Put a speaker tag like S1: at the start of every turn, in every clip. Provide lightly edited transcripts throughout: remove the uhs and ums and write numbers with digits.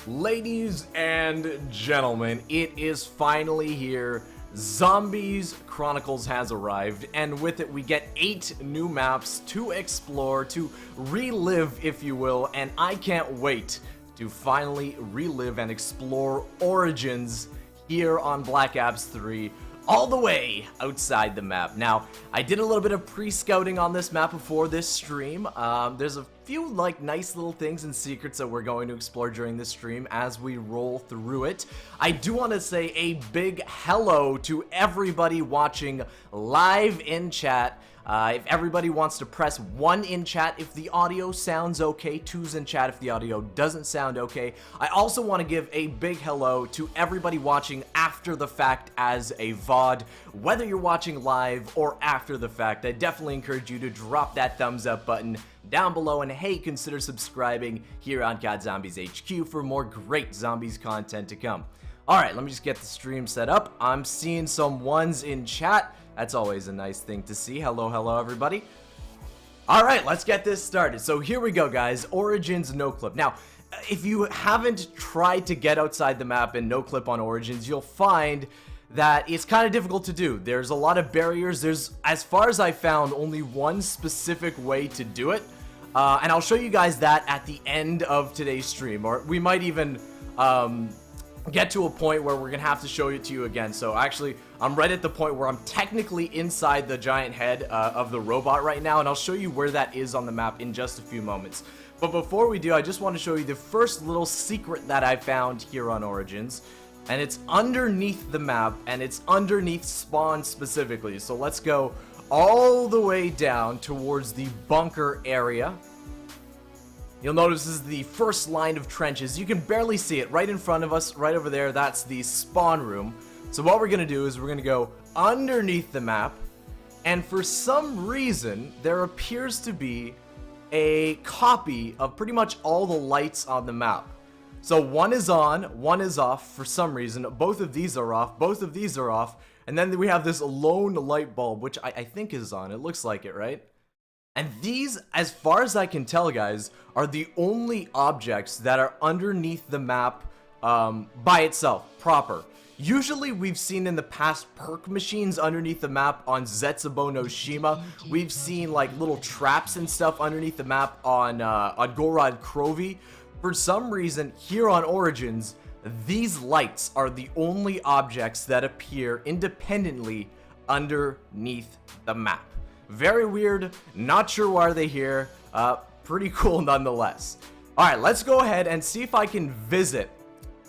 S1: Ladies and gentlemen, it is finally here. Zombies Chronicles has arrived, and with it we get 8 new maps to explore, to relive if you will, and I can't wait to finally relive and explore Origins here on Black Ops 3 all the way outside the map. Now, I did a little bit of pre-scouting on this map before this stream. There's a few nice little things and secrets that we're going to explore during this stream as we roll through it. I do want to say a big hello to everybody watching live in chat. If everybody wants to press 1 in chat if the audio sounds okay, 2's in chat if the audio doesn't sound okay. I also want to give a big hello to everybody watching after the fact as a VOD. Whether you're watching live or after the fact, I definitely encourage you to drop that thumbs up button down below, and hey, consider subscribing here on COD Zombies HQ for more great zombies content to come. Alright, let me just get the stream set up. I'm seeing some 1s in chat. That's always a nice thing to see. Hello everybody. Alright, let's get this started. So here we go, guys. Origins no clip. Now, if you haven't tried to get outside the map and no clip on Origins, you'll find that it's kind of difficult to do. There's a lot of barriers. There's, as far as I found, only one specific way to do it. And I'll show you guys that at the end of today's stream. Or we might even get to a point where we're gonna have to show it to you again. So actually, I'm right at the point where I'm technically inside the giant head of the robot right now, and I'll show you where that is on the map in just a few moments. But before we do, I just want to show you the first little secret that I found here on Origins, and it's underneath the map, and it's underneath spawn specifically. So let's go all the way down towards the bunker area. You'll notice this is the first line of trenches. You can barely see it right in front of us, right over there. That's the spawn room. So what we're gonna do is we're gonna go underneath the map, and for some reason there appears to be a copy of pretty much all the lights on the map. So one is on, one is off for some reason. Both of these are off, both of these are off, and then we have this lone light bulb, which I think is on. It looks like it, right? And these, as far as I can tell, guys, are the only objects that are underneath the map by itself, proper. Usually we've seen in the past perk machines underneath the map on Zeppelin no Shima. We've seen like little traps and stuff underneath the map on Gorod Krovi. For some reason, here on Origins, these lights are the only objects that appear independently underneath the map. Very weird, not sure why they're here, pretty cool nonetheless. Alright, let's go ahead and see if I can visit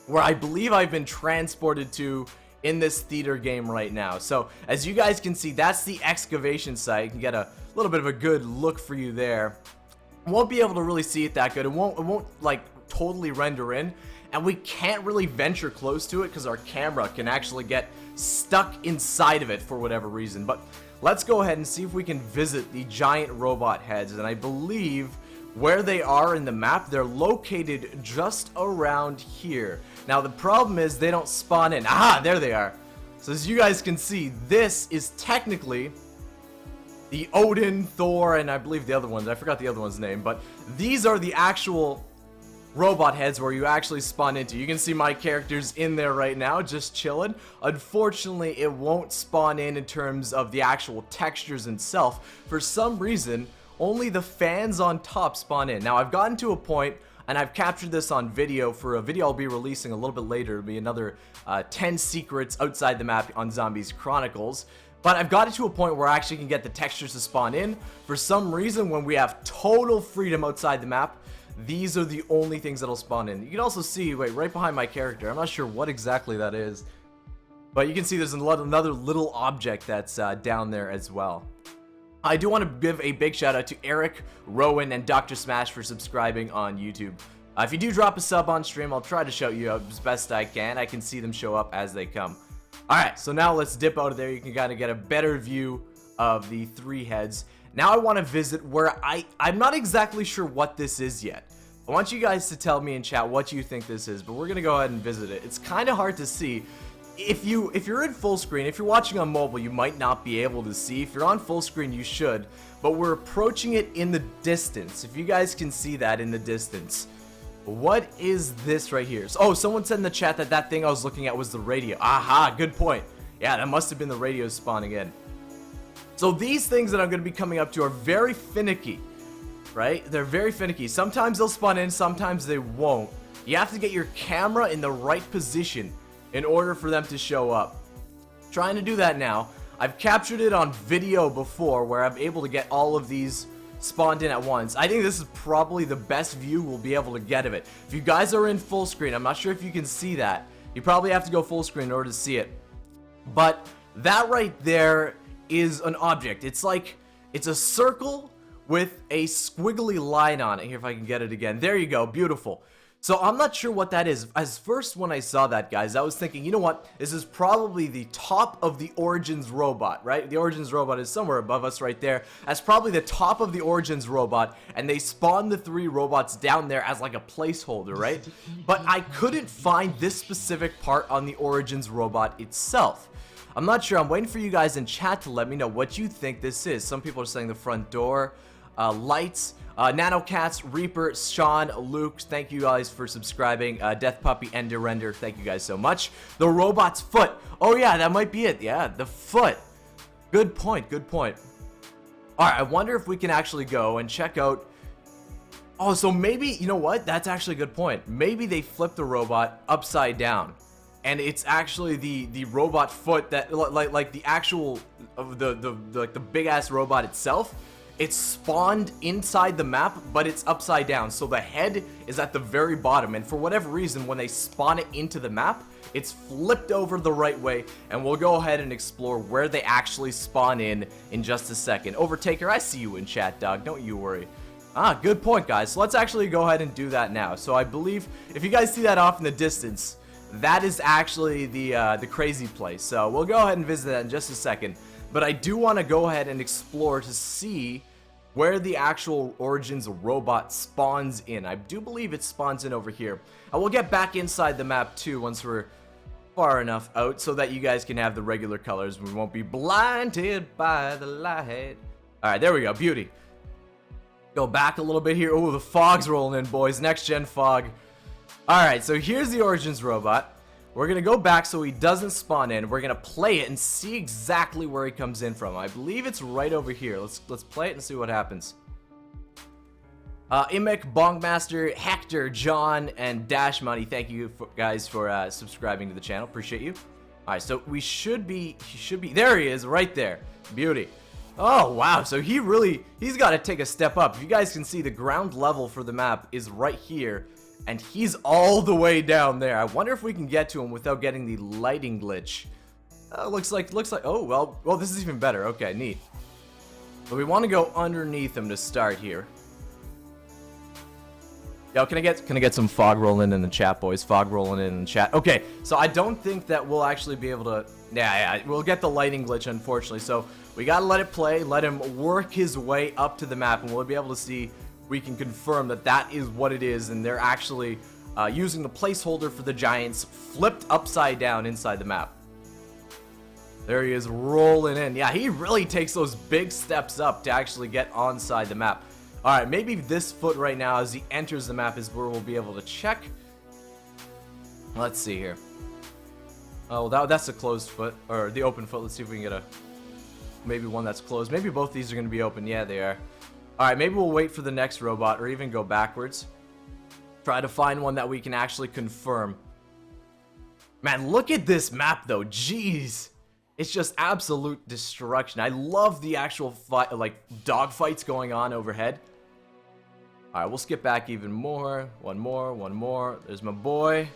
S1: where I believe I've been transported to in this theater game right now. So, as you guys can see, that's the excavation site. You can get a little bit of a good look for you there. Won't be able to really see it that good. It won't like totally render in, and we can't really venture close to it because our camera can actually get stuck inside of it for whatever reason. But let's go ahead and see if we can visit the giant robot heads, and I believe where they are in the map, they're located just around here. Now the problem is they don't spawn in. Aha, there they are. So as you guys can see, this is technically the Odin, Thor, and I believe the other ones. I forgot the other one's name, but these are the actual robot heads where you actually spawn into. You can see my characters in there right now, just chilling. Unfortunately, it won't spawn in terms of the actual textures itself. For some reason, only the fans on top spawn in. Now, I've gotten to a point, and I've captured this on video for a video I'll be releasing a little bit later. It'll be another 10 secrets outside the map on Zombies Chronicles. But I've got it to a point where I actually can get the textures to spawn in. For some reason, when we have total freedom outside the map, these are the only things that'll spawn in. You can also see, wait, right behind my character, I'm not sure what exactly that is, but you can see there's another little object that's down there as well. I do want to give a big shout out to Eric, Rowan, and Dr. Smash for subscribing on YouTube. If you do drop a sub on stream, I'll try to shout you out as best I can. I can see them show up as they come. Alright, so now let's dip out of there. You can kind of get a better view of the 3 heads. Now I want to visit where I'm not exactly sure what this is yet. I want you guys to tell me in chat what you think this is, but we're going to go ahead and visit it. It's kind of hard to see. If you're in full screen, if you're watching on mobile, you might not be able to see. If you're on full screen, you should. But we're approaching it in the distance. If you guys can see that in the distance. What is this right here? Oh, someone said in the chat that that thing I was looking at was the radio. Aha, good point. Yeah, that must have been the radio spawning in. So these things that I'm going to be coming up to are very finicky, right? They're very finicky. Sometimes they'll spawn in, sometimes they won't. You have to get your camera in the right position in order for them to show up. Trying to do that now. I've captured it on video before where I'm able to get all of these spawned in at once. I think this is probably the best view we'll be able to get of it. If you guys are in full screen, I'm not sure if you can see that. You probably have to go full screen in order to see it. But that right there is an object. It's like, it's a circle with a squiggly line on it. Here, if I can get it again. There you go, beautiful. So I'm not sure what that is. As first when I saw that, guys, I was thinking, you know what? This is probably the top of the Origins robot, right? The Origins robot is somewhere above us right there. That's probably the top of the Origins robot, and they spawned the 3 robots down there as like a placeholder, right? But I couldn't find this specific part on the Origins robot itself. I'm not sure. I'm waiting for you guys in chat to let me know what you think this is. Some people are saying the front door, lights, NanoCats, Reaper, Sean, Luke, thank you guys for subscribing. Death Puppy, Ender Render, thank you guys so much. The robot's foot. Oh yeah, that might be it. Yeah, the foot. Good point, good point. Alright, I wonder if we can actually go and check out... Oh, so maybe, you know what? That's actually a good point. Maybe they flipped the robot upside down. And it's actually the robot foot that, like the actual, the big ass robot itself. It's spawned inside the map, but it's upside down. So the head is at the very bottom. And for whatever reason, when they spawn it into the map, it's flipped over the right way. And we'll go ahead and explore where they actually spawn in just a second. Overtaker, I see you in chat, dog. Don't you worry. Ah, good point, guys. So let's actually go ahead and do that now. So I believe, if you guys see that off in the distance, that is actually the crazy place. So we'll go ahead and visit that in just a second. But I do want to go ahead and explore to see where the actual Origins robot spawns in. I do believe it spawns in over here. I will get back inside the map too once we're far enough out so that you guys can have the regular colors. We won't be blinded by the light. Alright, there we go. Beauty. Go back a little bit here. Oh, the fog's rolling in, boys. Next gen fog. Alright, so here's the Origins robot. We're going to go back so he doesn't spawn in. We're going to play it and see exactly where he comes in from. I believe it's right over here. Let's play it and see what happens. Imek, Bongmaster, Hector, John, and Dash Money. Thank you guys for subscribing to the channel. Appreciate you. Alright, so he should be, there he is, right there. Beauty. Oh, wow. So he's got to take a step up. If you guys can see, the ground level for the map is right here. And he's all the way down there. I wonder if we can get to him without getting the lighting glitch. Looks like, oh, well, this is even better. Okay, neat. But we want to go underneath him to start here. Yo, can I get some fog rolling in the chat, boys? Fog rolling in the chat. Okay, so I don't think that we'll actually be able to... Yeah, we'll get the lighting glitch, unfortunately. So we gotta let it play, let him work his way up to the map, and we'll be able to see... We can confirm that that is what it is, and they're actually using the placeholder for the giants flipped upside down inside the map. There he is rolling in. Yeah, he really takes those big steps up to actually get onside the map. Alright, maybe this foot right now as he enters the map is where we'll be able to check. Let's see here. Oh, that's a closed foot, or the open foot. Let's see if we can get maybe one that's closed. Maybe both these are going to be open. Yeah, they are. Alright, maybe we'll wait for the next robot, or even go backwards. Try to find one that we can actually confirm. Man, look at this map, though. Jeez. It's just absolute destruction. I love the actual fight, like, dogfights going on overhead. Alright, we'll skip back even more. One more. There's my boy.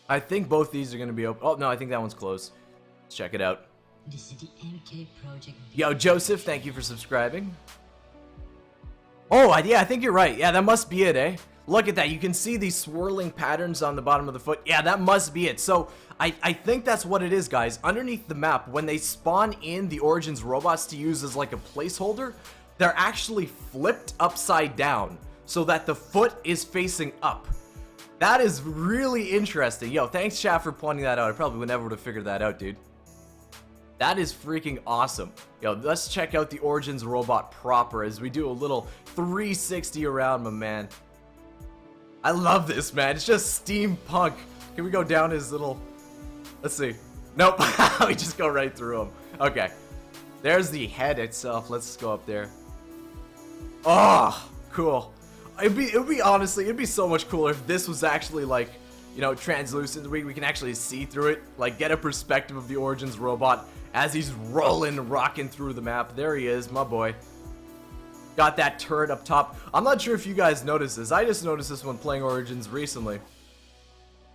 S1: I think both these are going to be open. Oh, no, I think that one's closed. Let's check it out. Yo, Joseph, thank you for subscribing. Oh, yeah, I think you're right. Yeah, that must be it, eh? Look at that. You can see these swirling patterns on the bottom of the foot. Yeah, that must be it. So, I think that's what it is, guys. Underneath the map, when they spawn in the Origins robots to use as like a placeholder, they're actually flipped upside down so that the foot is facing up. That is really interesting. Yo, thanks, chat, for pointing that out. I probably would never would have figured that out, dude. That is freaking awesome. Yo, let's check out the Origins robot proper as we do a little 360 around, my man. I love this, man. It's just steampunk. Can we go down his little... Let's see. Nope. We just go right through him. Okay. There's the head itself. Let's go up there. Oh, cool. It'd be honestly, it'd be so much cooler if this was actually like, you know, translucent. We can actually see through it. Like, get a perspective of the Origins robot as he's rolling, rocking through the map. There he is, my boy. Got that turret up top. I'm not sure if you guys noticed this. I just noticed this when playing Origins recently.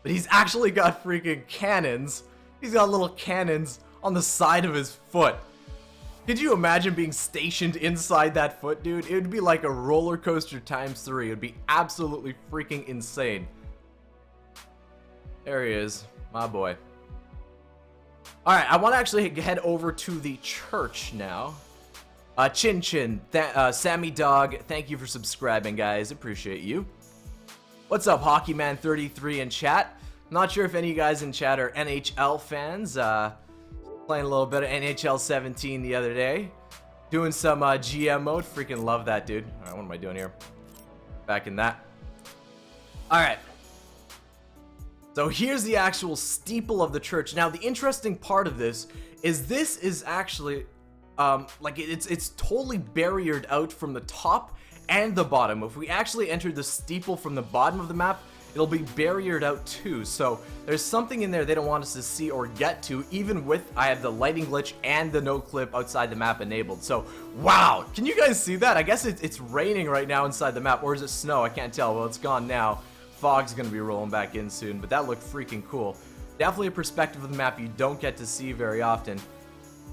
S1: But he's actually got freaking cannons. He's got little cannons on the side of his foot. Could you imagine being stationed inside that foot, dude? It would be like a roller coaster times 3. It would be absolutely freaking insane. There he is, my boy. Alright, I want to actually head over to the church now. Chin Chin, Sammy Dog, thank you for subscribing, guys. Appreciate you. What's up, HockeyMan33 in chat? Not sure if any of you guys in chat are NHL fans. Playing a little bit of NHL 17 the other day. Doing some GM mode. Freaking love that, dude. Alright, what am I doing here? Back in that. Alright. So here's the actual steeple of the church. Now, the interesting part of this is actually... like it's totally barriered out from the top and the bottom. If we actually enter the steeple from the bottom of the map, it'll be barriered out too. So there's something in there they don't want us to see or get to, even with I have the lighting glitch and the no clip outside the map enabled. So wow, can you guys see that? I guess it's raining right now inside the map, or is it snow? I can't tell. Well, it's gone now. Fog's gonna be rolling back in soon, but that looked freaking cool. Definitely a perspective of the map you don't get to see very often.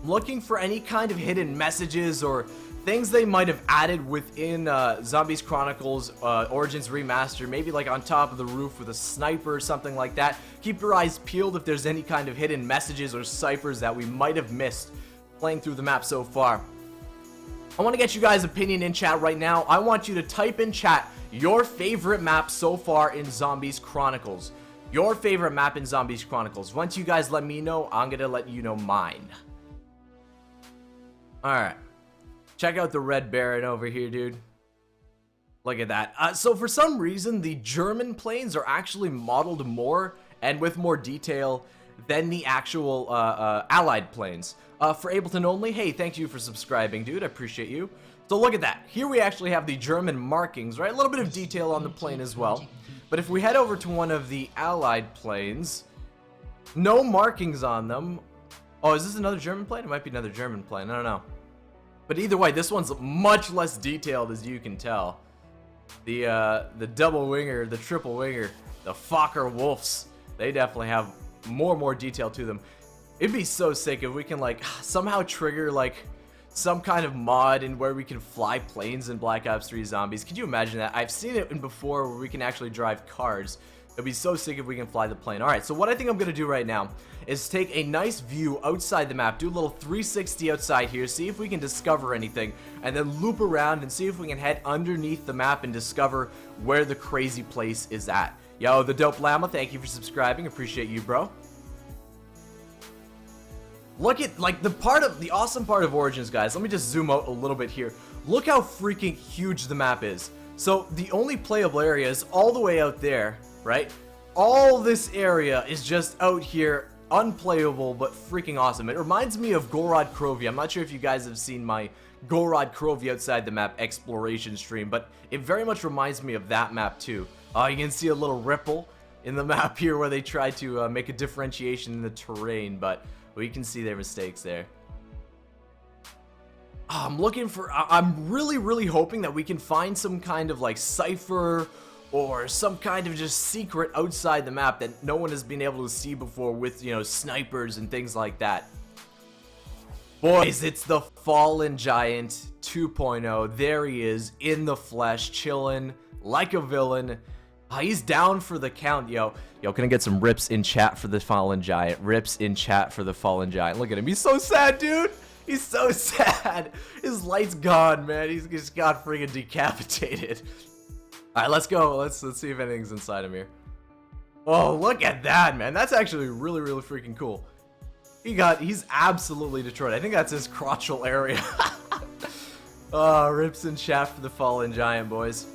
S1: Looking for any kind of hidden messages or things they might have added within Zombies Chronicles Origins Remastered, maybe like on top of the roof with a sniper or something like that. Keep your eyes peeled if there's any kind of hidden messages or ciphers that we might have missed playing through the map so far. I want to get you guys' opinion in chat right now. I want you to type in chat your favorite map so far in Zombies Chronicles. Your favorite map in Zombies Chronicles. Once you guys let me know, I'm going to let you know mine. Alright, check out the Red Baron over here, dude. Look at that. So for some reason, the German planes are actually modeled more and with more detail than the actual Allied planes. For Ableton Only, hey, thank you for subscribing, dude. I appreciate you. So look at that. Here we actually have the German markings, right? A little bit of detail on the plane as well. But if we head over to one of the Allied planes, no markings on them. Oh, is this another German plane? It might be another German plane. I don't know. But either way, this one's much less detailed, as you can tell. The double winger, the triple winger, the Fokker Wolves, they definitely have more detail to them. It'd be so sick if we can like somehow trigger like some kind of mod in where we can fly planes in Black Ops 3 Zombies. Could you imagine that? I've seen it in before where we can actually drive cars. It'd be so sick if we can fly the plane. Alright, so what I think I'm going to do right now is take a nice view outside the map, do a little 360 outside here, see if we can discover anything, and then loop around and see if we can head underneath the map and discover where the crazy place is at. Yo, the Dope Llama, thank you for subscribing. Appreciate you, bro. Look at, like, the awesome part of Origins, guys. Let me just zoom out a little bit here. Look how freaking huge the map is. So, the only playable area is all the way out there, right? All this area is just out here, unplayable, but freaking awesome. It reminds me of Gorod Krovi. I'm not sure if you guys have seen my Gorod Krovi outside the map exploration stream, but it very much reminds me of that map too. You can see a little ripple in the map here where they try to make a differentiation in the terrain, but we can see their mistakes there. I'm really hoping that we can find some kind of like cipher or some kind of just secret outside the map that no one has been able to see before with, you know, snipers and things like that. Boys, it's the Fallen Giant 2.0. There he is in the flesh, chilling like a villain. He's down for the count, yo. Yo, can I get some rips in chat for the Fallen Giant? Rips in chat for the Fallen Giant. Look at him. He's so sad, dude. He's so sad. His light's gone, man. He's just got freaking decapitated. Alright, let's go. Let's see if anything's inside him here. Oh, look at that, man. That's actually really freaking cool. He's absolutely destroyed. I think that's his crotchal area. Oh, rips in chat for the Fallen Giant, boys.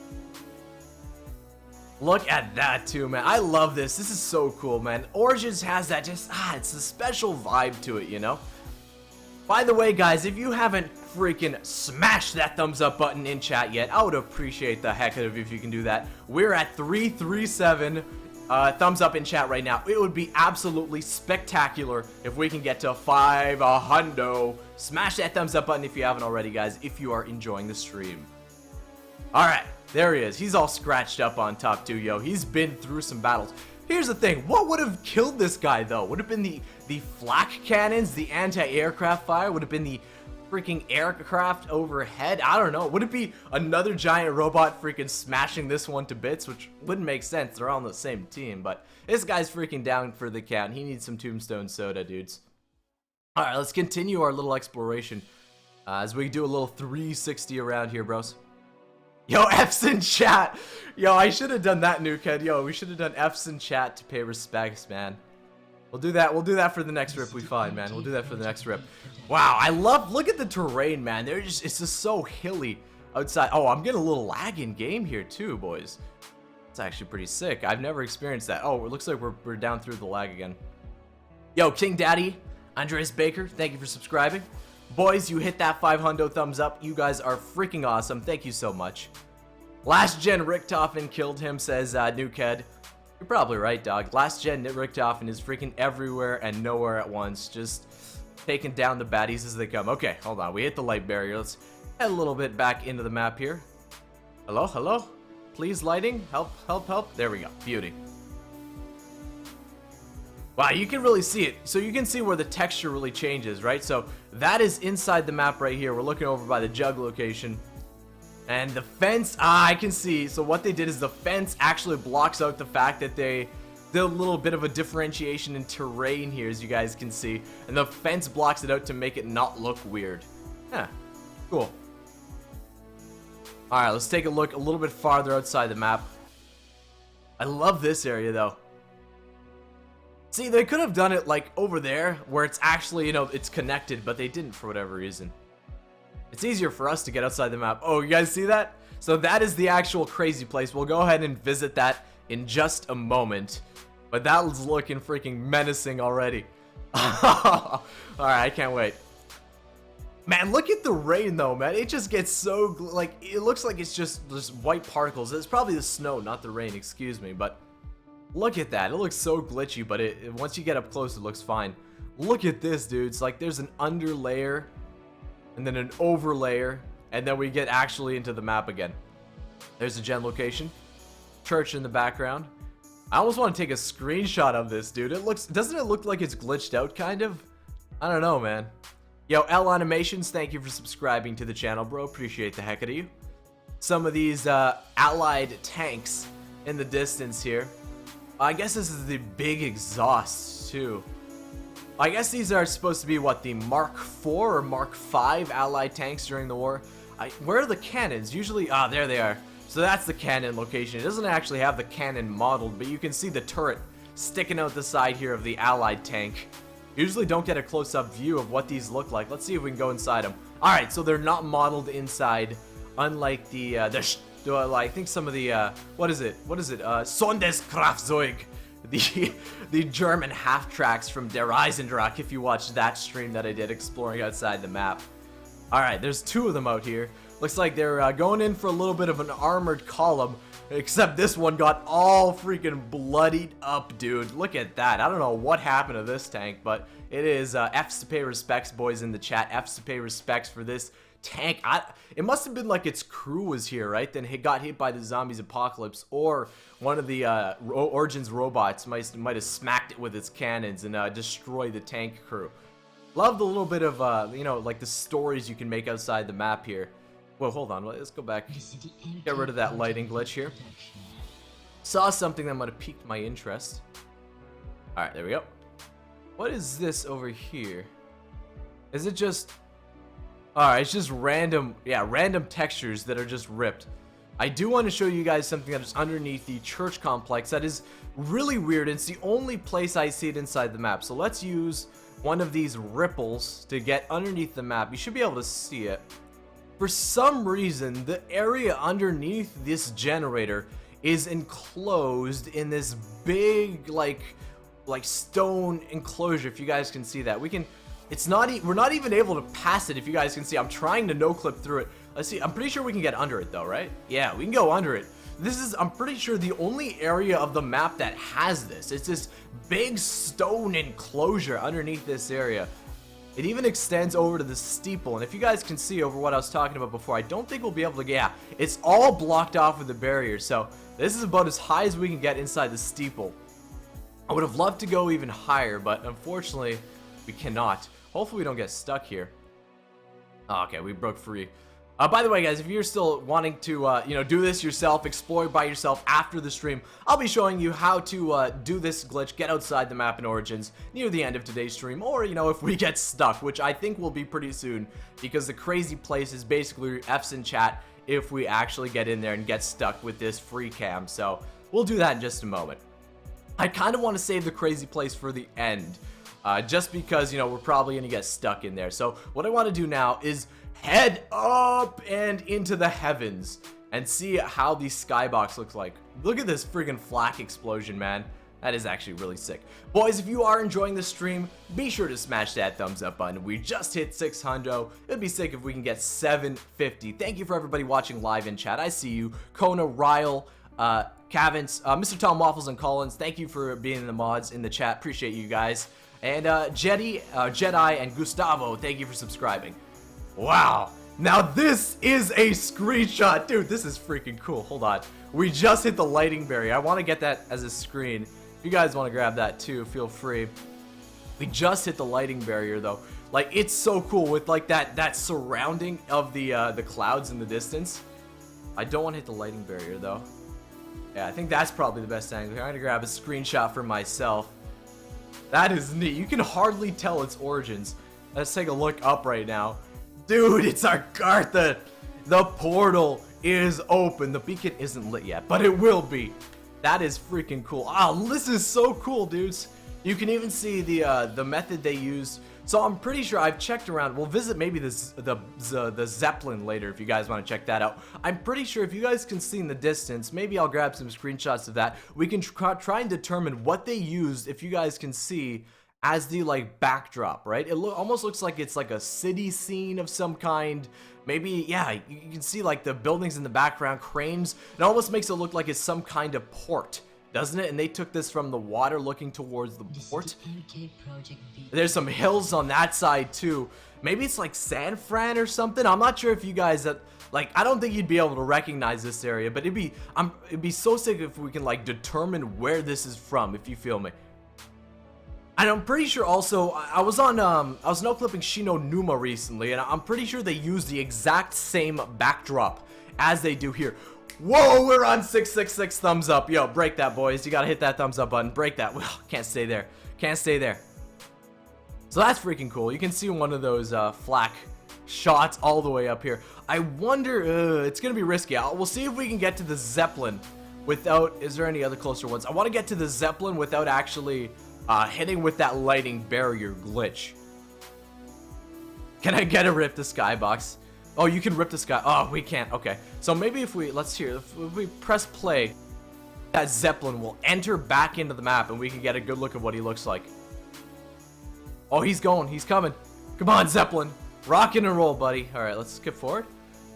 S1: Look at that too, man. I love this. This is so cool, man. Origins has that just, it's a special vibe to it, you know? By the way, guys, if you haven't freaking smashed that thumbs up button in chat yet, I would appreciate the heck out of you if you can do that. We're at 337 thumbs up in chat right now. It would be absolutely spectacular if we can get to 500. Smash that thumbs up button if you haven't already, guys, if you are enjoying the stream. Alright, there he is. He's all scratched up on top too, yo. He's been through some battles. Here's the thing. What would have killed this guy, though? Would have been the flak cannons, the anti-aircraft fire? Would have been the freaking aircraft overhead? I don't know. Would it be another giant robot freaking smashing this one to bits? Which wouldn't make sense. They're all on the same team. But this guy's freaking down for the count. He needs some tombstone soda, dudes. Alright, let's continue our little exploration as we do a little 360 around here, bros. Yo, F's in chat. Yo, I should have done that, Nukehead. Yo, we should have done F's in chat to pay respects, man. We'll do that. We'll do that for the next rip we find, man. We'll do that for the next rip. Wow, look at the terrain, man. It's just so hilly outside. Oh, I'm getting a little lag in game here too, boys. It's actually pretty sick. I've never experienced that. Oh, it looks like we're down through the lag again. Yo, King Daddy, Andres Baker, thank you for subscribing. Boys, you hit that 500 thumbs up. You guys are freaking awesome. Thank you so much. Last gen Richtofen killed him, says Nukehead. You're probably right, dog. Last gen Richtofen is freaking everywhere and nowhere at once. Just taking down the baddies as they come. Okay, hold on. We hit the light barrier. Let's head a little bit back into the map here. Hello, hello? Please, lighting. Help, help, help. There we go. Beauty. Wow, you can really see it. So you can see where the texture really changes, right? So that is inside the map right here. We're looking over by the jug location. And the fence, I can see. So what they did is the fence actually blocks out the fact that they did a little bit of a differentiation in terrain here, as you guys can see. And the fence blocks it out to make it not look weird. Yeah, cool. Alright, let's take a look a little bit farther outside the map. I love this area, though. See, they could have done it like over there, where it's actually, you know, it's connected, but they didn't for whatever reason. It's easier for us to get outside the map. Oh, you guys see that? So that is the actual crazy place. We'll go ahead and visit that in just a moment. But that was looking freaking menacing already. Alright, I can't wait. Man, look at the rain though, man. It just gets so, like, it looks like it's just white particles. It's probably the snow, not the rain, excuse me, but look at that. It looks so glitchy, but once you get up close, it looks fine. Look at this, dudes. Like, there's an under layer, and then an over layer, and then we get actually into the map again. There's a gen location. Church in the background. I almost want to take a screenshot of this, dude. Doesn't it look like it's glitched out, kind of? I don't know, man. Yo, L Animations, thank you for subscribing to the channel, bro. Appreciate the heck out of you. Some of these allied tanks in the distance here. I guess this is the big exhaust, too. I guess these are supposed to be, what, the Mark IV or Mark V allied tanks during the war? Where are the cannons? Usually, there they are. So that's the cannon location. It doesn't actually have the cannon modeled, but you can see the turret sticking out the side here of the allied tank. Usually don't get a close-up view of what these look like. Let's see if we can go inside them. Alright, so they're not modeled inside, unlike the I think some of the, what is it? Sondeskraftzeug. The German half-tracks from Der Eisendrache, if you watched that stream that I did exploring outside the map. Alright, there's two of them out here. Looks like they're going in for a little bit of an armored column, except this one got all freaking bloodied up, dude. Look at that. I don't know what happened to this tank, but it is F's to pay respects, boys in the chat. F's to pay respects for this tank. It must have been like its crew was here, right? Then it got hit by the zombies apocalypse, or one of the Origins robots might have smacked it with its cannons and destroyed the tank crew. Love the little bit of you know, like the stories you can make outside the map here. Whoa, hold on. Let's go back. Get rid of that lighting glitch here. Saw something that might have piqued my interest. Alright, there we go. What is this over here? Is it just... Alright, it's just random, random textures that are just ripped. I do want to show you guys something that is underneath the church complex that is really weird. It's the only place I see it inside the map. So let's use one of these ripples to get underneath the map. You should be able to see it. For some reason, the area underneath this generator is enclosed in this big like stone enclosure. If you guys can see that, we're not even able to pass it. If you guys can see, I'm trying to no clip through it. Let's see. I'm pretty sure we can get under it though, right? Yeah, we can go under it. This is, I'm pretty sure, the only area of the map that has this. It's this big stone enclosure underneath this area. It even extends over to the steeple, and if you guys can see over what I was talking about before, I don't think we'll be able to, yeah, it's all blocked off with a barrier, so this is about as high as we can get inside the steeple. I would have loved to go even higher, but unfortunately, we cannot. Hopefully we don't get stuck here. Oh, okay, we broke free. By the way, guys, if you're still wanting to, do this yourself, explore by yourself after the stream, I'll be showing you how to do this glitch, get outside the map in Origins near the end of today's stream, or, if we get stuck, which I think will be pretty soon, because the crazy place is basically F's in chat if we actually get in there and get stuck with this free cam, so we'll do that in just a moment. I kind of want to save the crazy place for the end, just because, we're probably going to get stuck in there. So what I want to do now is head up and into the heavens and see how the skybox looks like. Look at this friggin' flak explosion, man. That is actually really sick. Boys, if you are enjoying the stream, be sure to smash that thumbs up button. We just hit 600. It'd be sick if we can get 750. Thank you for everybody watching live in chat. I see you. Kona, Ryle, Cavins, Mr. Tom Waffles, and Collins. Thank you for being in the mods in the chat. Appreciate you guys. And Jedi, and Gustavo, thank you for subscribing. Wow, now this is a screenshot. Dude, this is freaking cool. Hold on. We just hit the lighting barrier. I want to get that as a screen. If you guys want to grab that too, feel free. We just hit the lighting barrier though. Like, it's so cool with like that surrounding of the clouds in the distance. I don't want to hit the lighting barrier though. Yeah, I think that's probably the best angle. I'm going to grab a screenshot for myself. That is neat. You can hardly tell its origins. Let's take a look up right now. Dude, it's Argartha! The portal is open. The beacon isn't lit yet, but it will be. That is freaking cool. Oh, this is so cool, dudes. You can even see the method they use. So I'm pretty sure I've checked around. We'll visit maybe the Zeppelin later if you guys want to check that out. I'm pretty sure if you guys can see in the distance, maybe I'll grab some screenshots of that. We can try and determine what they used, if you guys can see, as the like backdrop, right? It almost looks like it's like a city scene of some kind. Maybe, yeah, you can see like the buildings in the background, cranes. It almost makes it look like it's some kind of port, doesn't it? And they took this from the water looking towards the port. There's some hills on that side too. Maybe it's like San Fran or something. I'm not sure if you guys like, I don't think you'd be able to recognize this area, but it'd be so sick if we can like determine where this is from, if you feel me. And I'm pretty sure also, I was no clipping Shino Numa recently, and I'm pretty sure they use the exact same backdrop as they do here. Whoa, we're on 666 thumbs up. Yo, break that, boys. You gotta hit that thumbs up button. Break that. Well, can't stay there. Can't stay there. So that's freaking cool. You can see one of those flak shots all the way up here. I wonder, it's gonna be risky. We'll see if we can get to the Zeppelin without, is there any other closer ones? I want to get to the Zeppelin without actually hitting with that lighting barrier glitch. Can I get a rip the skybox? Oh, you can rip the sky. Oh, we can't. Okay. So maybe if we, let's hear, if we press play, that Zeppelin will enter back into the map and we can get a good look at what he looks like. Oh, he's going. He's coming. Come on, Zeppelin. Rockin' and roll, buddy. All right, let's skip forward.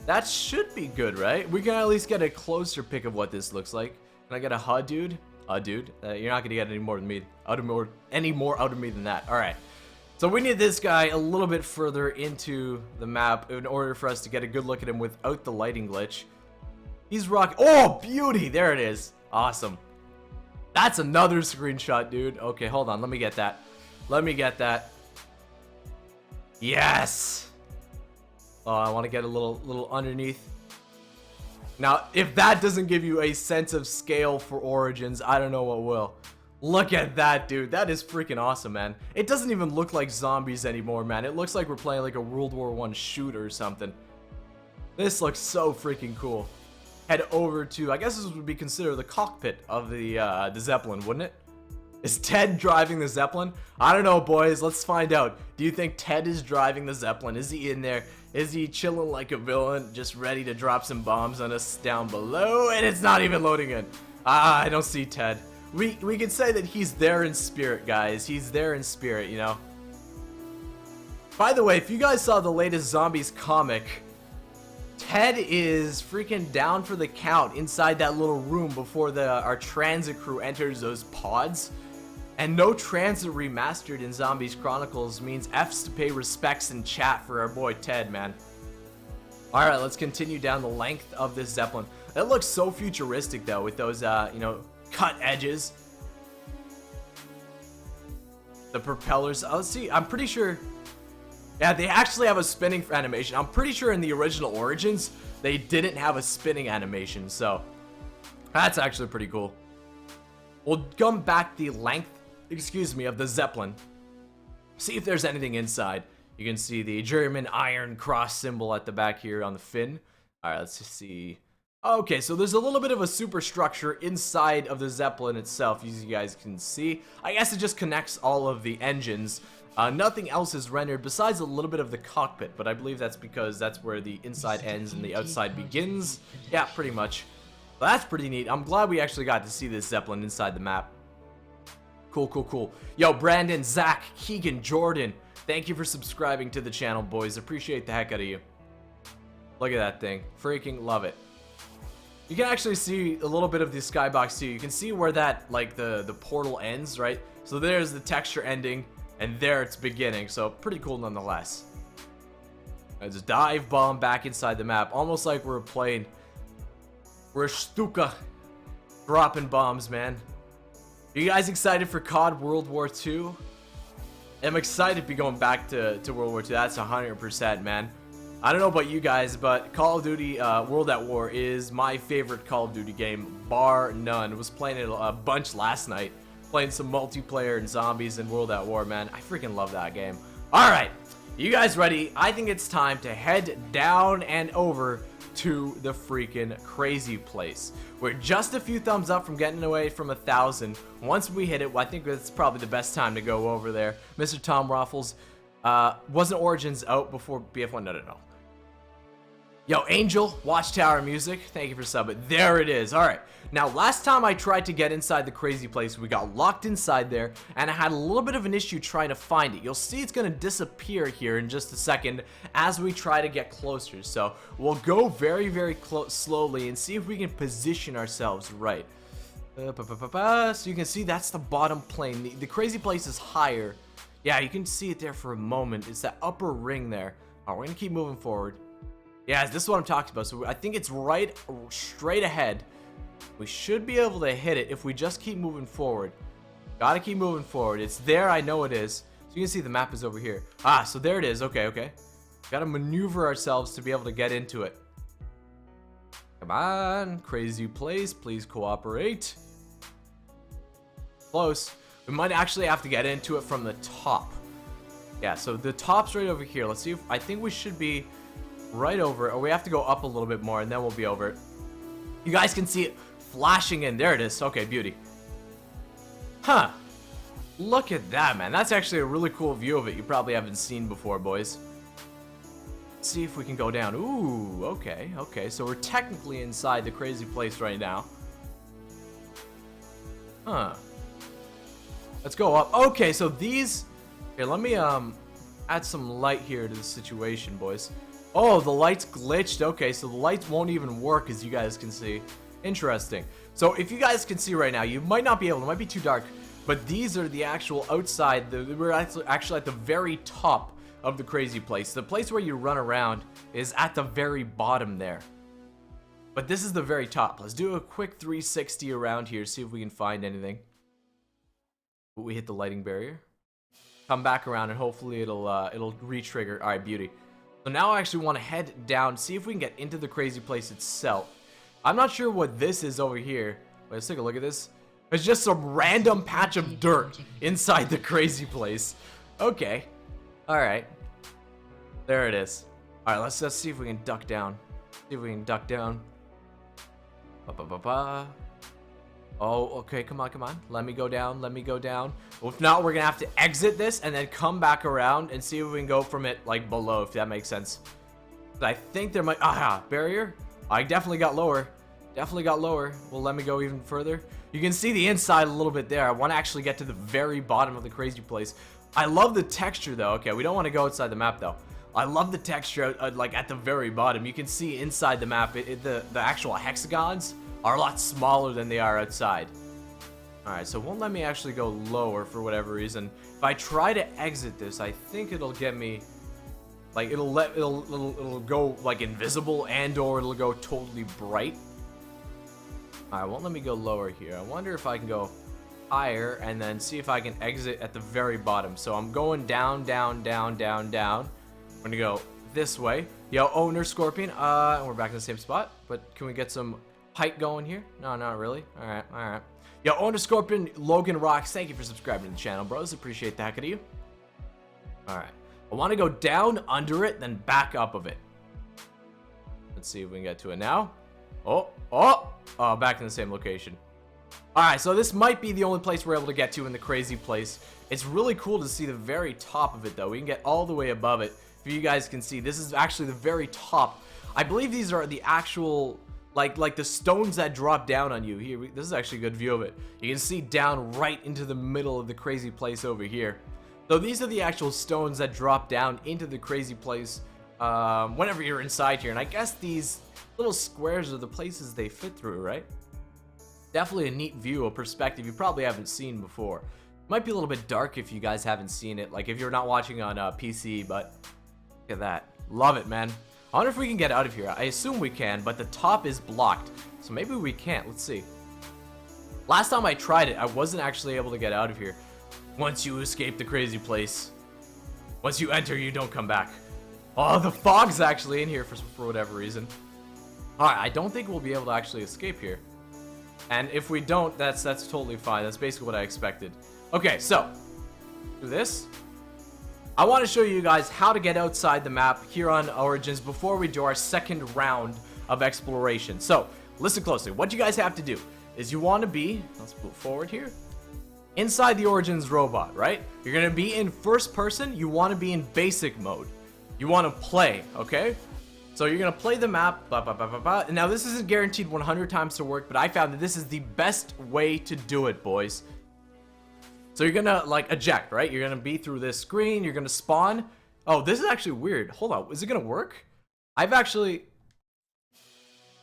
S1: That should be good, right? We can at least get a closer pic of what this looks like. Can I get a HUD, dude? Dude, you're not gonna get any more than me, any more out of me than that. All right, so we need this guy a little bit further into the map in order for us to get a good look at him without the lighting glitch. He's rocking. Oh, beauty! There it is. Awesome. That's another screenshot, dude. Okay, hold on. Let me get that. Let me get that. Yes. Oh, I want to get a little underneath. Now, if that doesn't give you a sense of scale for Origins, I don't know what will. Look at that, dude. That is freaking awesome, man. It doesn't even look like zombies anymore, man. It looks like we're playing like a World War I shooter or something. This looks so freaking cool. Head over to, I guess this would be considered the cockpit of the Zeppelin, wouldn't it? Is Ted driving the Zeppelin? I don't know, boys. Let's find out. Do you think Ted is driving the Zeppelin? Is he in there? Is he chilling like a villain, just ready to drop some bombs on us down below? And it's not even loading in. I don't see Ted. We can say that he's there in spirit, guys. He's there in spirit, you know? By the way, if you guys saw the latest Zombies comic, Ted is freaking down for the count inside that little room before our transit crew enters those pods. And no transit remastered in Zombies Chronicles means F's to pay respects in chat for our boy Ted, man. Alright, let's continue down the length of this Zeppelin. It looks so futuristic though, with those, you know, cut edges. The propellers. Oh, let's see, I'm pretty sure... Yeah, they actually have a spinning animation. I'm pretty sure in the original Origins, they didn't have a spinning animation, so... That's actually pretty cool. We'll come back the length, excuse me, of the Zeppelin. See if there's anything inside. You can see the German iron cross symbol at the back here on the fin. Alright, let's just see. Okay, so there's a little bit of a superstructure inside of the Zeppelin itself, as you guys can see. I guess it just connects all of the engines. Nothing else is rendered besides a little bit of the cockpit, but I believe that's because that's where the inside ends and the outside begins. Yeah, pretty much. But that's pretty neat. I'm glad we actually got to see this Zeppelin inside the map. Cool, cool, cool. Yo, Brandon, Zach, Keegan, Jordan, thank you for subscribing to the channel, boys. Appreciate the heck out of you. Look at that thing. Freaking love it. You can actually see a little bit of the Skybox too. You can see where that, like, the portal ends, right? So there's the texture ending, and there it's beginning. So pretty cool nonetheless. Let's dive bomb back inside the map. Almost like we're playing... We're Stuka dropping bombs, man. Are you guys excited for COD World War II? I'm excited to be going back to World War II. That's 100%, man. I don't know about you guys, but Call of Duty World at War is my favorite Call of Duty game, bar none. I was playing it a bunch last night. Playing some multiplayer and zombies in World at War, man. I freaking love that game. Alright, you guys ready? I think it's time to head down and over to the freaking crazy place. We're just a few thumbs up from getting away from 1,000. Once we hit it, well, I think it's probably the best time to go over there. Mr. Tom Raffles, wasn't Origins out before BF1? No, no, no. Yo, Angel, Watchtower Music, thank you for subbing. There it is. All right. Now, last time I tried to get inside the crazy place, we got locked inside there, and I had a little bit of an issue trying to find it. You'll see it's going to disappear here in just a second as we try to get closer. So, we'll go very, very slowly and see if we can position ourselves right. So you can see that's the bottom plane. The crazy place is higher. Yeah, you can see it there for a moment. It's that upper ring there. All right, we're going to keep moving forward. Yeah, this is what I'm talking about. So I think it's right straight ahead. We should be able to hit it if we just keep moving forward. Gotta keep moving forward. It's there, I know it is. So you can see the map is over here. Ah, so there it is. Okay, okay. Gotta maneuver ourselves to be able to get into it. Come on, crazy place, please cooperate. Close. We might actually have to get into it from the top. Yeah, so the top's right over here. Let's see if, I think we should be right over it, or we have to go up a little bit more and then we'll be over it. You guys can see it flashing in. There it is. Okay, beauty. Huh. Look at that, man. That's actually a really cool view of it. You probably haven't seen before, boys. Let's see if we can go down. Ooh, okay, okay. So we're technically inside the crazy place right now. Huh. Let's go up. Okay, so these... Here, let me add some light here to the situation, boys. Oh, the light's glitched. Okay, so the lights won't even work, as you guys can see. Interesting. So if you guys can see right now, you might not be able, it might be too dark, but these are the actual outside. We're actually at the very top of the crazy place. The place where you run around is at the very bottom there. But this is the very top. Let's do a quick 360 around here, see if we can find anything. We hit the lighting barrier. Come back around and hopefully it'll re-trigger. All right, beauty. So now I actually want to head down, see if we can get into the crazy place itself. I'm not sure what this is over here. Wait, let's take a look at this. It's just some random patch of dirt inside the crazy place. Okay. Alright. There it is. Alright, let's see if we can duck down. See if we can duck down. Oh, okay, come on, come on. Let me go down, let me go down. Well, if not, we're gonna have to exit this and then come back around and see if we can go from it, like, below, if that makes sense. But I think there might... Aha, barrier. I definitely got lower. Definitely got lower. Well, let me go even further. You can see the inside a little bit there. I want to actually get to the very bottom of the crazy place. I love the texture, though. Okay, we don't want to go outside the map, though. I love the texture, like, at the very bottom. You can see inside the map, the actual hexagons are a lot smaller than they are outside. Alright, so it won't let me actually go lower for whatever reason. If I try to exit this, I think it'll get me... Like, it'll go, like, invisible and or it'll go totally bright. Alright, won't let me go lower here. I wonder if I can go higher and then see if I can exit at the very bottom. So I'm going down, down, down, down, down. I'm gonna go this way. Yo, owner Scorpion. We're back in the same spot, but can we get some height going here? No, not really. Alright, alright. Yo, owner Scorpion, Logan Rocks, thank you for subscribing to the channel, bros. Appreciate the heck out of you. Alright. I want to go down under it, then back up of it. Let's see if we can get to it now. Oh, back in the same location. Alright, so this might be the only place we're able to get to in the crazy place. It's really cool to see the very top of it, though. We can get all the way above it. If you guys can see, this is actually the very top. I believe these are the actual, like the stones that drop down on you. Here, this is actually a good view of it. You can see down right into the middle of the crazy place over here. So these are the actual stones that drop down into the crazy place whenever you're inside here. And I guess these little squares are the places they fit through, right? Definitely a neat view, a perspective you probably haven't seen before. Might be a little bit dark if you guys haven't seen it, like if you're not watching on PC, but look at that. Love it, man. I wonder if we can get out of here. I assume we can, but the top is blocked. So maybe we can't. Let's see. Last time I tried it, I wasn't actually able to get out of here. Once you escape the crazy place, once you enter, you don't come back. Oh, the fog's actually in here for whatever reason. Alright, I don't think we'll be able to actually escape here. And if we don't, that's totally fine. That's basically what I expected. Okay, so, do this. I want to show you guys how to get outside the map here on Origins before we do our second round of exploration. So, listen closely. What you guys have to do is you want to be, let's move forward here, inside the Origins robot, right? You're going to be in first person. You want to be in basic mode. You want to play, okay? So you're going to play the map, blah, blah, blah, blah, blah. And now this isn't guaranteed 100 times to work, but I found that this is the best way to do it, boys. So you're going to, like, eject, right? You're going to be through this screen. You're going to spawn. Oh, this is actually weird. Hold on. Is it going to work? I've actually...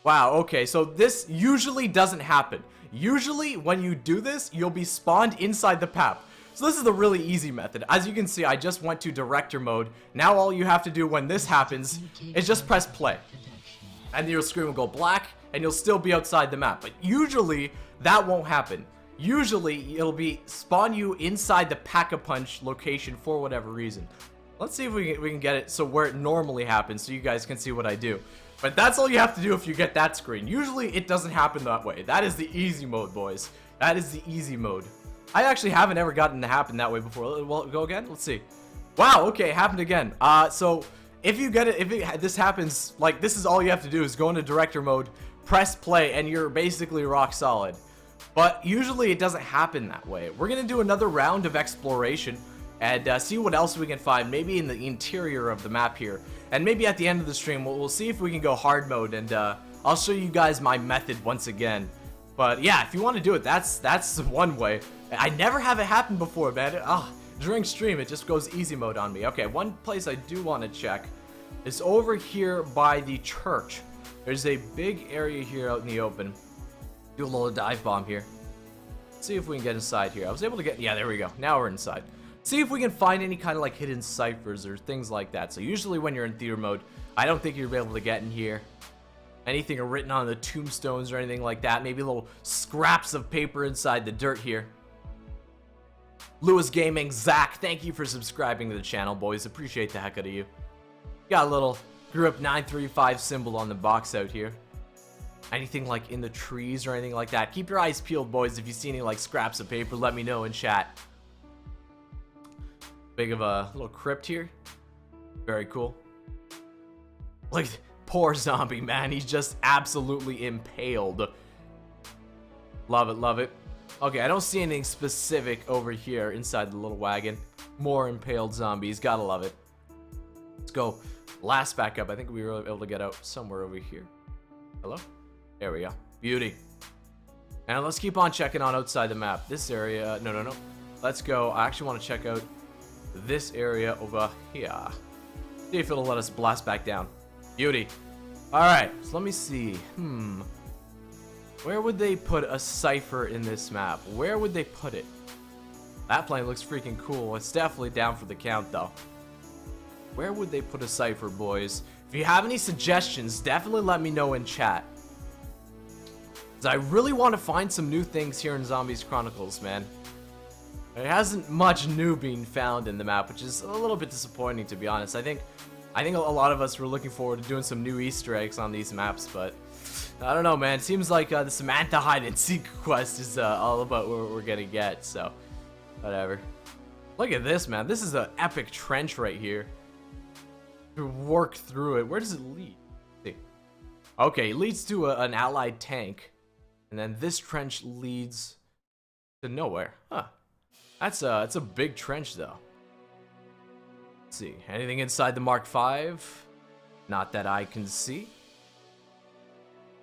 S1: Wow, okay. So this usually doesn't happen. Usually, when you do this, you'll be spawned inside the map. So this is the really easy method. As you can see, I just went to director mode. Now all you have to do when this happens is just press play. And your screen will go black, and you'll still be outside the map. But usually, that won't happen. Usually, it'll be spawn you inside the Pack-a-Punch location for whatever reason. Let's see if we can get it so where it normally happens so you guys can see what I do. But that's all you have to do if you get that screen. Usually, it doesn't happen that way. That is the easy mode, boys. That is the easy mode. I actually haven't ever gotten to happen that way before. Well, go again? Let's see. Wow, okay, it happened again. So, if you get it, this happens, like, this is all you have to do is go into director mode, press play, and you're basically rock solid. But usually, it doesn't happen that way. We're gonna do another round of exploration and see what else we can find, maybe in the interior of the map here. And maybe at the end of the stream, we'll see if we can go hard mode, and I'll show you guys my method once again. But yeah, if you want to do it, that's one way. I never have it happen before, man. During stream, it just goes easy mode on me. Okay, one place I do want to check is over here by the church. There's a big area here out in the open. Do a little dive bomb here. Let's see if we can get inside here. I was able to get, yeah, there we go. Now we're inside. See if we can find any kind of like hidden ciphers or things like that. So usually when you're in theater mode, I don't think you'll be able to get in here. Anything written on the tombstones or anything like that. Maybe little scraps of paper inside the dirt here. Lewis Gaming, Zach, thank you for subscribing to the channel, boys. Appreciate the heck out of you. Got a little Group 935 symbol on the box out here. Anything like in the trees or anything like that. Keep your eyes peeled, boys. If you see any like scraps of paper, let me know in chat. Big of a little crypt here. Very cool. Look, poor zombie, man. He's just absolutely impaled. Love it, love it. Okay, I don't see anything specific over here inside the little wagon. More impaled zombies. Gotta love it. Let's go. Last backup. I think we were able to get out somewhere over here. Hello? There we go. Beauty. And let's keep on checking on outside the map. This area. No. Let's go. I actually want to check out this area over here. See if it'll let us blast back down. Beauty. Alright, so let me see. Where would they put a cipher in this map? Where would they put it? That plane looks freaking cool. It's definitely down for the count, though. Where would they put a cipher, boys? If you have any suggestions, definitely let me know in chat. Because I really want to find some new things here in Zombies Chronicles, man. There hasn't much new being found in the map, which is a little bit disappointing, to be honest. I think a lot of us were looking forward to doing some new Easter eggs on these maps, but I don't know, man. It seems like the Samantha hide and seek quest is all about what we're gonna get, so whatever. Look at this, man. This is an epic trench right here. To work through it. Where does it lead? See. Okay, it leads to an allied tank, and then this trench leads to nowhere. Huh. It's a big trench, though. Let's see. Anything inside the Mark V? Not that I can see.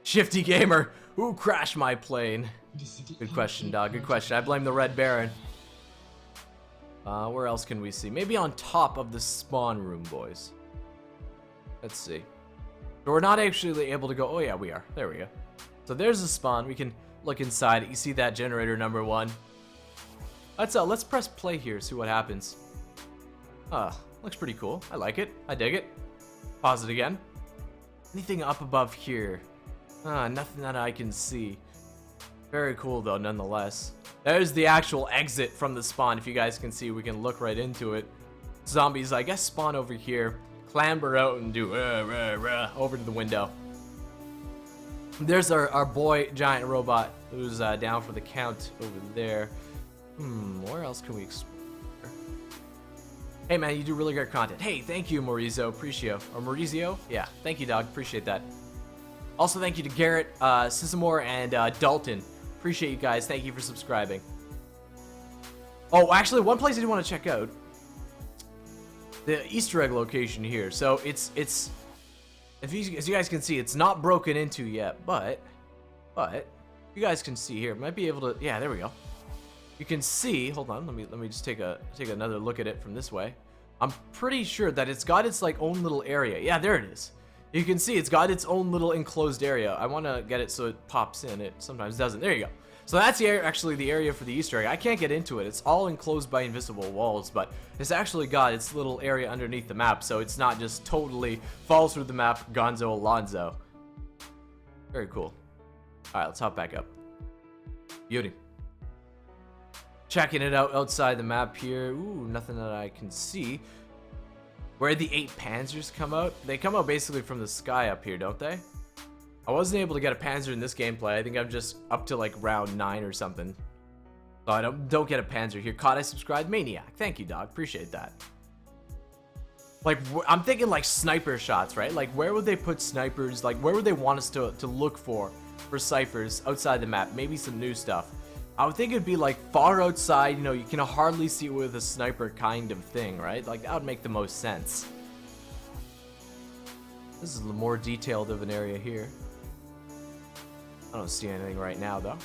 S1: Shifty Gamer, who crashed my plane? Good question, dog. Good question. I blame the Red Baron. Where else can we see? Maybe on top of the spawn room, boys. Let's see. So we're not actually able to go. Oh yeah, we are. There we go. So there's the spawn. We can look inside it. You see that generator number 1. Let's press play here. See what happens. Looks pretty cool. I like it. I dig it. Pause it again. Anything up above here? Nothing that I can see. Very cool though, nonetheless. There's the actual exit from the spawn. If you guys can see, we can look right into it. Zombies, I guess, spawn over here. Clamber out and do over to the window. There's our boy giant robot who's down for the count over there. Where else can we explore? Hey man, you do really great content. Hey, thank you, Maurizio. Appreciate. Or Maurizio? Yeah, thank you, dog. Appreciate that. Also, thank you to Garrett, Sisamore, and Dalton. Appreciate you guys. Thank you for subscribing. Oh, actually, one place I do want to check out. The Easter egg location here. So it's as you guys can see, it's not broken into yet, but you guys can see here. Might be able to. Yeah, there we go. You can see. Hold on. Let me just take another look at it from this way. I'm pretty sure that it's got its like own little area. Yeah, there it is. You can see it's got its own little enclosed area. I want to get it so it pops in. It sometimes doesn't. There you go. So that's actually the area for the Easter egg. I can't get into it. It's all enclosed by invisible walls, but it's actually got its little area underneath the map, so it's not just totally falls through the map Gonzo Alonzo. Very cool. Alright, let's hop back up. Beauty. Checking it out outside the map here. Ooh, nothing that I can see. Where the 8 Panzers come out? They come out basically from the sky up here, don't they? I wasn't able to get a Panzer in this gameplay. I think I'm just up to like round 9 or something. So I don't get a Panzer here. COD, I subscribed. Maniac. Thank you, dog. Appreciate that. Like, I'm thinking like sniper shots, right? Like, where would they put snipers? Like, where would they want us to look for ciphers outside the map? Maybe some new stuff. I would think it'd be like far outside, you know, you can hardly see it with a sniper kind of thing, right? Like, that would make the most sense. This is a more detailed of an area here. I don't see anything right now, though.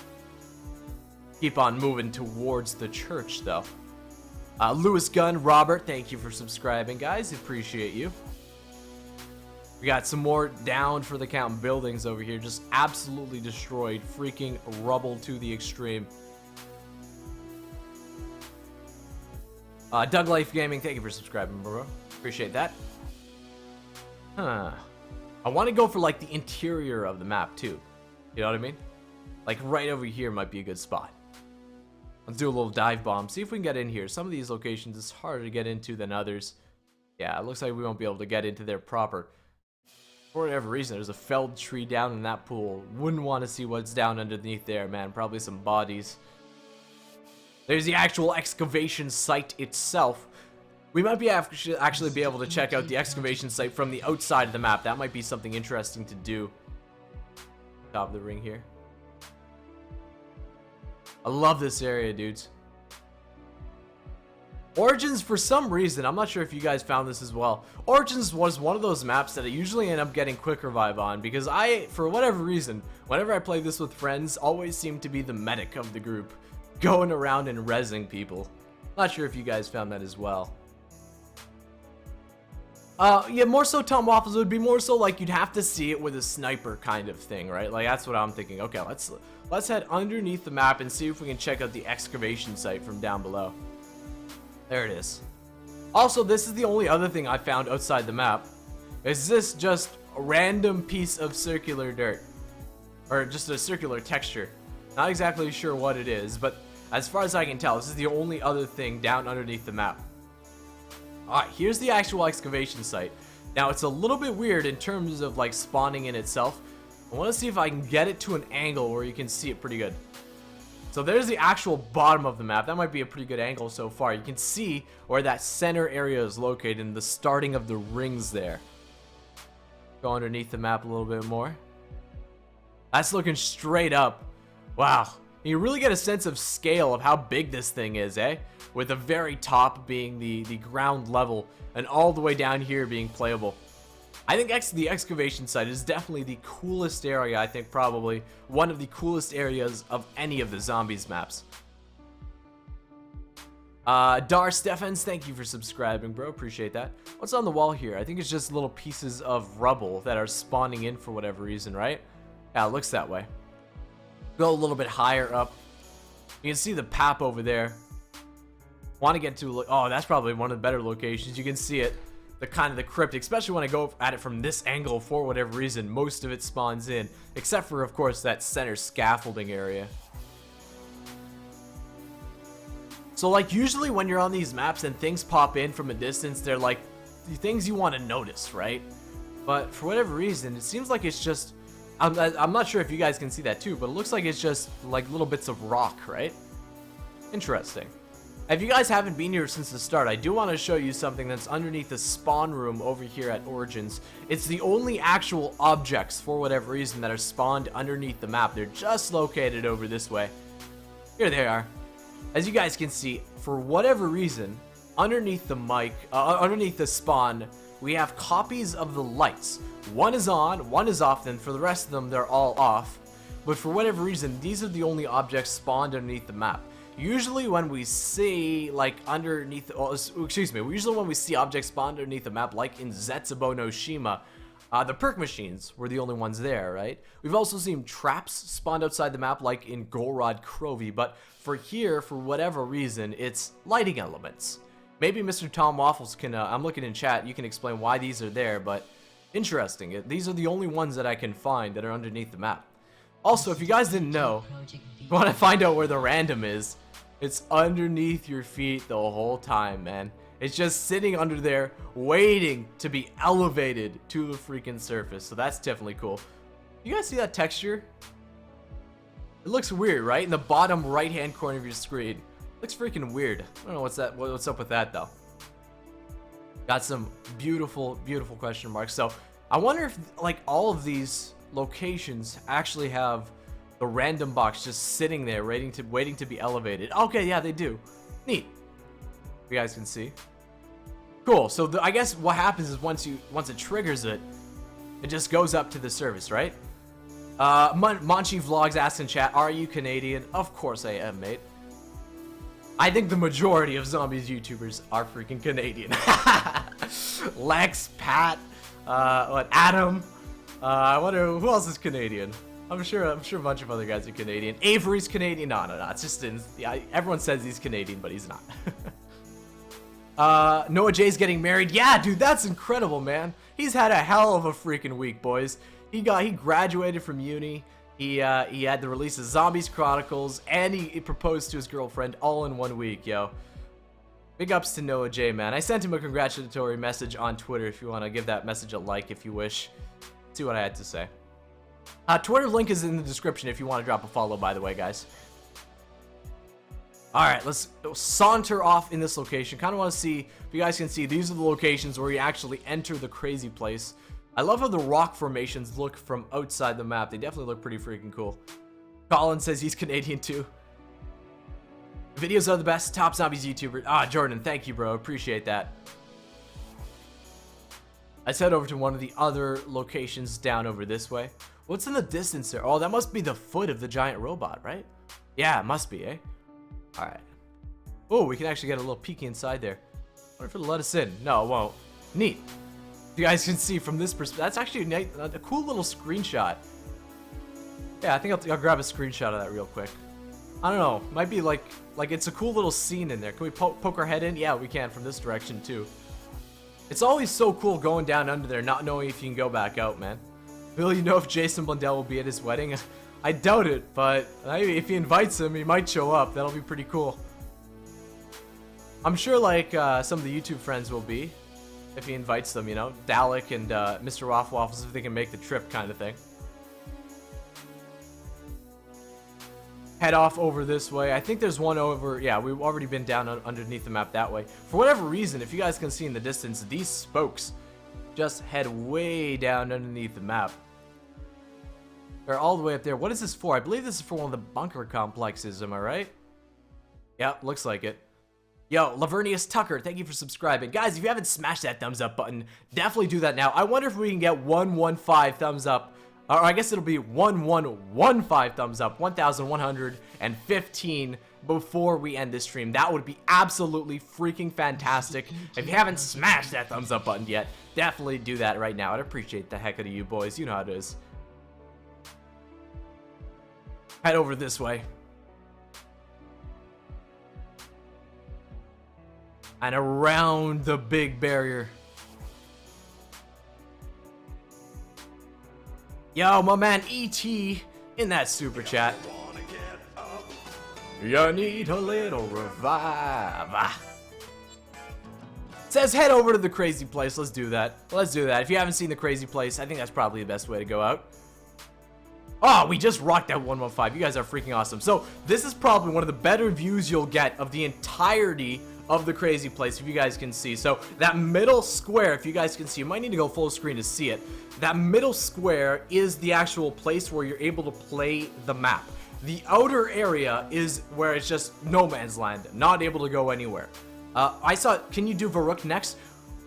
S1: Keep on moving towards the church, though. Lewis Gunn, Robert, thank you for subscribing, guys. Appreciate you. We got some more down for the count buildings over here. Just absolutely destroyed. Freaking rubble to the extreme. Doug Life Gaming, thank you for subscribing, bro. Appreciate that. I want to go for, like, the interior of the map, too. You know what I mean? Like, right over here might be a good spot. Let's do a little dive bomb. See if we can get in here. Some of these locations is harder to get into than others. Yeah, it looks like we won't be able to get into there proper. For whatever reason, there's a felled tree down in that pool. Wouldn't want to see what's down underneath there, man. Probably some bodies. There's the actual excavation site itself. We might be actually be able to check out the excavation site from the outside of the map. That might be something interesting to do. Top of the ring here. I love this area, dudes. Origins, for some reason, I'm not sure if you guys found this as well. Origins was one of those maps that I usually end up getting quick revive on because for whatever reason, whenever I play this with friends, always seem to be the medic of the group, going around and rezzing people. Not sure if you guys found that as well. Yeah, more so Tom Waffles, it would be more so like you'd have to see it with a sniper kind of thing, right? Like that's what I'm thinking. Okay, let's head underneath the map and see if we can check out the excavation site from down below. There it is. Also, this is the only other thing I found outside the map. Is this just a random piece of circular dirt? Or just a circular texture. Not exactly sure what it is, but as far as I can tell, this is the only other thing down underneath the map. Alright, here's the actual excavation site. Now, it's a little bit weird in terms of like spawning in itself. I want to see if I can get it to an angle where you can see it pretty good. So there's the actual bottom of the map. That might be a pretty good angle so far. You can see where that center area is located and the starting of the rings there. Go underneath the map a little bit more. That's looking straight up. Wow. You really get a sense of scale of how big this thing is, eh? With the very top being the ground level and all the way down here being playable. I think the excavation site is definitely the coolest area. I think probably one of the coolest areas of any of the Zombies maps. Dar Steffens, thank you for subscribing, bro. Appreciate that. What's on the wall here? I think it's just little pieces of rubble that are spawning in for whatever reason, right? Yeah, it looks that way. Go a little bit higher up. You can see the pap over there. Want to get to, oh, that's probably one of the better locations. You can see it. The kind of the crypt, especially when I go at it from this angle for whatever reason, most of it spawns in, except for, of course, that center scaffolding area. So, like, usually when you're on these maps and things pop in from a distance, they're like the things you want to notice, right? But for whatever reason, it seems like it's just, I'm not sure if you guys can see that too, but it looks like it's just like little bits of rock, right? Interesting. If you guys haven't been here since the start, I do want to show you something that's underneath the spawn room over here at Origins. It's the only actual objects, for whatever reason, that are spawned underneath the map. They're just located over this way. Here they are. As you guys can see, for whatever reason, underneath the underneath the spawn, we have copies of the lights. One is on, one is off, and for the rest of them, they're all off. But for whatever reason, these are the only objects spawned underneath the map. Usually when we see, like, usually when we see objects spawned underneath the map, like in Zetsubo no Shima, the perk machines were the only ones there, right? We've also seen traps spawned outside the map, like in Golrod Krovi, but for here, for whatever reason, it's lighting elements. Maybe Mr. Tom Waffles can, I'm looking in chat, you can explain why these are there, but interesting. These are the only ones that I can find that are underneath the map. Also, if you guys didn't know, you want to find out where the random is, it's underneath your feet the whole time, man. It's just sitting under there, waiting to be elevated to the freaking surface. So that's definitely cool. You guys see that texture? It looks weird, right? In the bottom right-hand corner of your screen. Looks freaking weird. I don't know what's up with that, though. Got some beautiful, beautiful question marks. So I wonder if, like, all of these locations actually have the random box just sitting there waiting to be elevated. Okay, yeah, they do. Neat. You guys can see. Cool. So I guess what happens is once it triggers it, it just goes up to the surface, right? Monchi Vlogs asks in chat, are you Canadian? Of course I am, mate. I think the majority of Zombies YouTubers are freaking Canadian. Lex, Pat, Adam. I wonder who else is Canadian. I'm sure a bunch of other guys are Canadian. Avery's Canadian. No. It's just everyone says he's Canadian, but he's not. Noah J's getting married. Yeah, dude, that's incredible, man. He's had a hell of a freaking week, boys. He graduated from uni. He had the release of Zombies Chronicles, and he proposed to his girlfriend all in 1 week, yo. Big ups to Noah J, man. I sent him a congratulatory message on Twitter if you want to give that message a like if you wish. See what I had to say. Twitter link is in the description if you want to drop a follow, by the way, guys. Alright, let's saunter off in this location. Kind of want to see, if you guys can see, these are the locations where you actually enter the crazy place. I love how the rock formations look from outside the map. They definitely look pretty freaking cool. Colin says he's Canadian too. Videos are the best. Top Zombies YouTuber. Ah, Jordan, thank you, bro. Appreciate that. Let's head over to one of the other locations down over this way. What's in the distance there? Oh, that must be the foot of the giant robot, right? Yeah, it must be, eh? Alright. Oh, we can actually get a little peek inside there. I wonder if it'll let us in. No, it won't. Neat. You guys can see from this perspective. That's actually a cool little screenshot. Yeah, I think I'll grab a screenshot of that real quick. I don't know. Might be like it's a cool little scene in there. Can we poke our head in? Yeah, we can from this direction too. It's always so cool going down under there, not knowing if you can go back out, man. Will you know if Jason Blundell will be at his wedding? I doubt it, but if he invites him, he might show up. That'll be pretty cool. I'm sure like some of the YouTube friends will be, if he invites them, you know, Dalek and Mr. Waffles, if they can make the trip kind of thing. Head off over this way. I think there's one over, yeah, we've already been down underneath the map that way. For whatever reason, if you guys can see in the distance, these spokes just head way down underneath the map. They're all the way up there. What is this for? I believe this is for one of the bunker complexes, am I right? Yeah, looks like it. Yo, Lavernius Tucker, thank you for subscribing. Guys, if you haven't smashed that thumbs up button, definitely do that now. I wonder if we can get 115 thumbs up. Or I guess it'll be 1115 thumbs up, 1,115 before we end this stream. That would be absolutely freaking fantastic. If you haven't smashed that thumbs up button yet, definitely do that right now. I'd appreciate the heck out of you boys. You know how it is. Head over this way. And around the big barrier. Yo, my man E.T. in that super chat. You need a little revive. Says head over to the crazy place. Let's do that. Let's do that. If you haven't seen the crazy place, I think that's probably the best way to go out. Oh, we just rocked that 115. You guys are freaking awesome. So this is probably one of the better views you'll get of the entirety of the crazy place, if you guys can see. So that middle square, if you guys can see, you might need to go full screen to see it. That middle square is the actual place where you're able to play the map. The outer area is where it's just no man's land, not able to go anywhere. I saw, can you do Varuk next?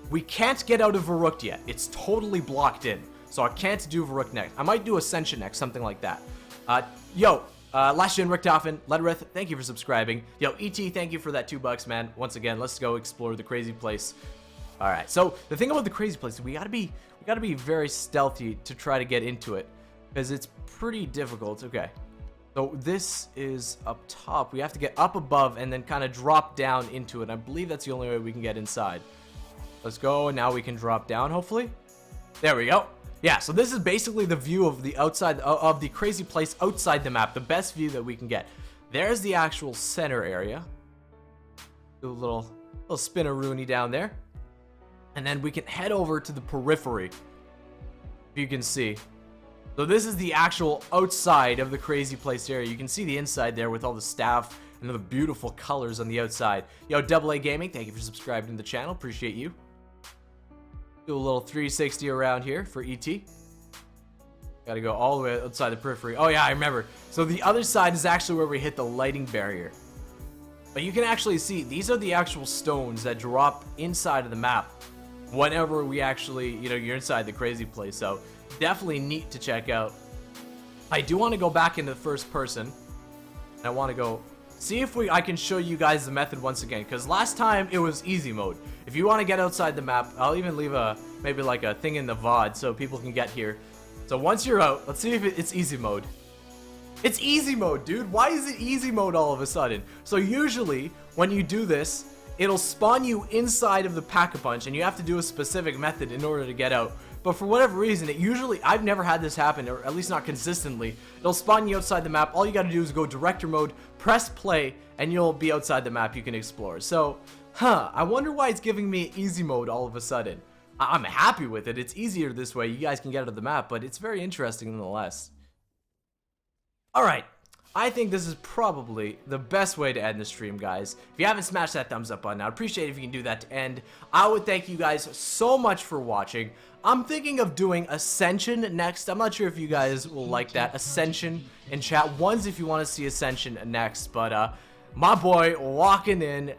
S1: We can't get out of Varuk yet. It's totally blocked in. So I can't do Varuk next. I might do Ascension next, something like that. Last Gen Richtofen, Ledrith, thank you for subscribing. Yo, E.T., thank you for that $2, man. Once again, let's go explore the crazy place. All right, so the thing about the crazy place is we gotta be very stealthy to try to get into it, because it's pretty difficult. Okay, so this is up top. We have to get up above and then kind of drop down into it. I believe that's the only way we can get inside. Let's go, and now we can drop down, hopefully. There we go. Yeah, so this is basically the view of the outside of the crazy place outside the map, the best view that we can get. There's the actual center area. Do a little spin-a-rooney down there. And then we can head over to the periphery, if you can see. So this is the actual outside of the crazy place area. You can see the inside there with all the staff and the beautiful colors on the outside. Yo, AA Gaming, thank you for subscribing to the channel. Appreciate you. Do a little 360 around here for ET. Gotta go all the way outside the periphery. Oh yeah, I remember. So the other side is actually where we hit the lighting barrier. But you can actually see, these are the actual stones that drop inside of the map whenever we actually, you know, you're inside the crazy place. So definitely neat to check out. I do want to go back into the first person. And I want to go see if I can show you guys the method once again, because last time it was easy mode. If you want to get outside the map, I'll even leave maybe like a thing in the VOD so people can get here. So once you're out, let's see if it's easy mode. It's easy mode, dude. Why is it easy mode all of a sudden? So usually when you do this, it'll spawn you inside of the Pack-a-Punch and you have to do a specific method in order to get out. But for whatever reason, I've never had this happen, or at least not consistently. It'll spawn you outside the map. All you gotta do is go director mode, press play, and you'll be outside the map. You can explore. So, I wonder why it's giving me easy mode all of a sudden. I'm happy with it. It's easier this way. You guys can get out of the map, but it's very interesting nonetheless. Alright, I think this is probably the best way to end the stream, guys. If you haven't smashed that thumbs up button, I'd appreciate it if you can do that to end. I would thank you guys so much for watching. I'm thinking of doing Ascension next. I'm not sure if you guys will like that. Ascension in chat. One's if you want to see Ascension next, but My boy walking in,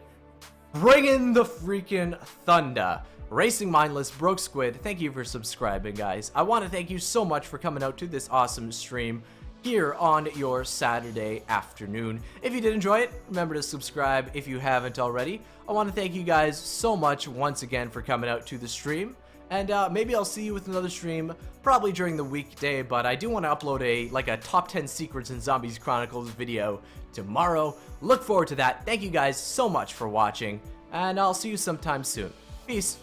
S1: bringing the freaking thunder. Racing Mindless, Broke Squid, thank you for subscribing, guys. I want to thank you so much for coming out to this awesome stream here on your Saturday afternoon. If you did enjoy it, remember to subscribe if you haven't already. I want to thank you guys so much once again for coming out to the stream. And maybe I'll see you with another stream, probably during the weekday, but I do want to upload a top 10 secrets in Zombies Chronicles video tomorrow. Look forward to that. Thank you guys so much for watching, and I'll see you sometime soon. Peace.